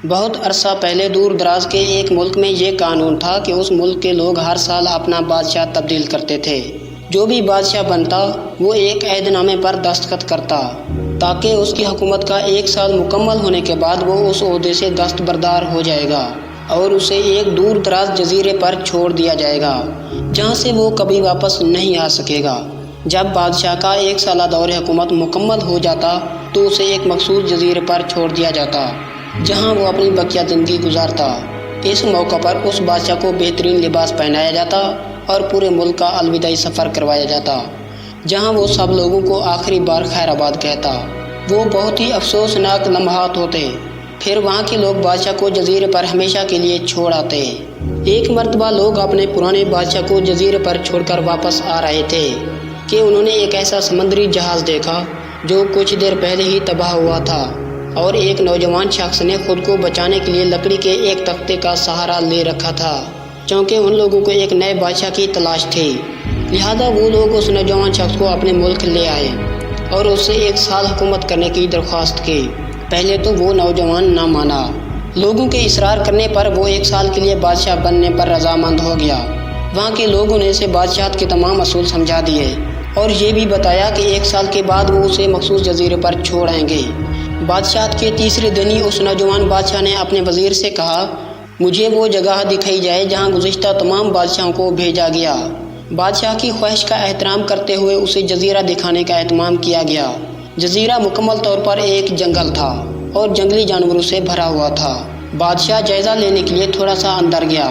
بہت عرصہ پہلے دور دراز کے ایک ملک میں یہ قانون تھا کہ اس ملک کے لوگ ہر سال اپنا بادشاہ تبدیل کرتے تھے۔ جو بھی بادشاہ بنتا وہ ایک عہد نامے پر دستخط کرتا تاکہ اس کی حکومت کا 1 سال مکمل ہونے کے بعد وہ اس عہدے سے دستبردار ہو جائے گا اور اسے ایک دور دراز جزیرے پر چھوڑ دیا جائے گا جہاں سے وہ کبھی واپس نہیں آ سکے گا۔ جب بادشاہ کا 1 سالہ دور حکومت مکمل ہو جاتا تو اسے ایک مخصوص جزیرے پر چھوڑ دیا جاتا جہاں وہ اپنی بقیہ زندگی گزارتا۔ اس موقع پر اس بادشاہ کو بہترین لباس پہنایا جاتا اور پورے ملک کا الوداعی سفر کروایا جاتا جہاں وہ سب لوگوں کو آخری بار خیر آباد کہتا۔ وہ بہت ہی افسوسناک لمحات ہوتے۔ پھر وہاں کے لوگ بادشاہ کو جزیرے پر ہمیشہ کے لیے چھوڑ آتے۔ ایک مرتبہ لوگ اپنے پرانے بادشاہ کو جزیرے پر چھوڑ کر واپس آ رہے تھے کہ انہوں نے ایک ایسا سمندری جہاز دیکھا جو کچھ دیر پہلے ہی تباہ ہوا تھا اور ایک نوجوان شخص نے خود کو بچانے کے لیے لکڑی کے ایک تختے کا سہارا لے رکھا تھا چونکہ ان لوگوں کو ایک نئے بادشاہ کی تلاش تھی۔ لہذا وہ لوگ اس نوجوان شخص کو اپنے ملک لے آئے اور اس سے 1 سال حکومت کرنے کی درخواست کی۔ پہلے تو وہ نوجوان نہ مانا۔ لوگوں کے اصرار کرنے پر وہ 1 سال کے لیے بادشاہ بننے پر رضامند ہو گیا۔ وہاں کے لوگوں نے اسے بادشاہت کے تمام اصول سمجھا دیے اور یہ بھی بتایا کہ 1 سال کے بعد وہ اسے مخصوص جزیرے پر چھوڑ آئیں گے۔ بادشاہت کے تیسرے دن ہی اس نوجوان بادشاہ نے اپنے وزیر سے کہا، مجھے وہ جگہ دکھائی جائے جہاں گزشتہ تمام بادشاہوں کو بھیجا گیا۔ بادشاہ کی خواہش کا احترام کرتے ہوئے اسے جزیرہ دکھانے کا اہتمام کیا گیا۔ جزیرہ مکمل طور پر ایک جنگل تھا اور جنگلی جانوروں سے بھرا ہوا تھا۔ بادشاہ جائزہ لینے کے لیے تھوڑا سا اندر گیا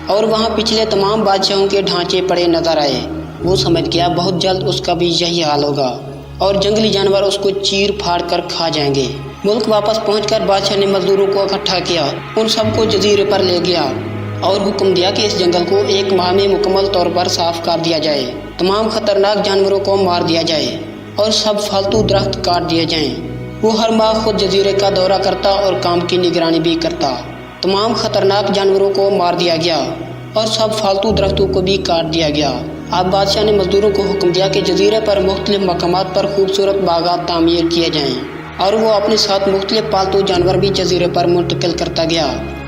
اور وہاں پچھلے تمام بادشاہوں کے ڈھانچے پڑے نظر آئے۔ وہ سمجھ گیا بہت جلد اس کا بھی یہی حال ہوگا اور جنگلی جانور اس کو چیر پھاڑ کر کھا جائیں گے۔ ملک واپس پہنچ کر بادشاہ نے مزدوروں کو اکٹھا کیا، ان سب کو جزیرے پر لے گیا اور حکم دیا کہ اس جنگل کو 1 ماہ میں مکمل طور پر صاف کر دیا جائے، تمام خطرناک جانوروں کو مار دیا جائے اور سب فالتو درخت کاٹ دیے جائیں۔ وہ ہر ماہ خود جزیرے کا دورہ کرتا اور کام کی نگرانی بھی کرتا۔ تمام خطرناک جانوروں کو مار دیا گیا اور سب فالتو درختوں کو بھی کاٹ دیا گیا۔ اب بادشاہ نے مزدوروں کو حکم دیا کہ جزیرے پر مختلف مقامات پر خوبصورت باغات تعمیر کیے جائیں اور وہ اپنے ساتھ مختلف پالتو جانور بھی جزیرے پر منتقل کرتا گیا۔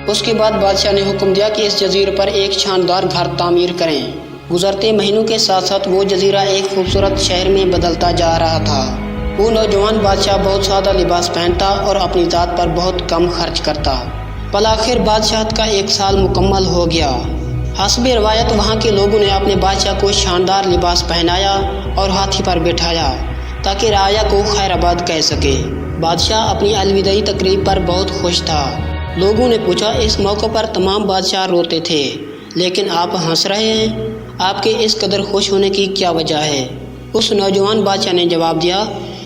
اس کے بعد بادشاہ نے حکم دیا کہ اس جزیرے پر ایک شاندار گھر تعمیر کریں۔ گزرتے مہینوں کے ساتھ ساتھ وہ جزیرہ ایک خوبصورت شہر میں بدلتا جا رہا تھا۔ وہ نوجوان بادشاہ بہت سادہ لباس پہنتا اور اپنی ذات پر بہت کم خرچ کرتا۔ بالآخر بادشاہت کا 1 سال مکمل ہو گیا۔ حسب روایت وہاں کے لوگوں نے اپنے بادشاہ کو شاندار لباس پہنایا اور ہاتھی پر بٹھایا تاکہ رعایا کو خیر آباد کہہ سکے۔ بادشاہ اپنی الوداعی تقریب پر بہت خوش تھا۔ لوگوں نے پوچھا، اس موقع پر تمام بادشاہ روتے تھے لیکن آپ ہنس رہے ہیں، آپ کے اس قدر خوش ہونے کی کیا وجہ ہے؟ اس نوجوان بادشاہ نے جواب دیا،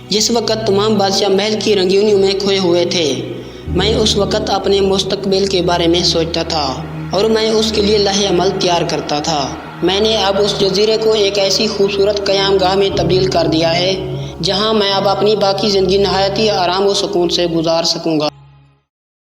جس وقت تمام بادشاہ محل کی رنگینیوں میں کھوئے ہوئے تھے، میں اس وقت اپنے مستقبل کے بارے میں سوچتا تھا اور میں اس کے لیے لائحہ عمل تیار کرتا تھا۔ میں نے اب اس جزیرے کو ایک ایسی خوبصورت قیام گاہ میں تبدیل کر دیا ہے جہاں میں اب اپنی باقی زندگی نہایت ہی آرام و سکون سے گزار سکوں گا۔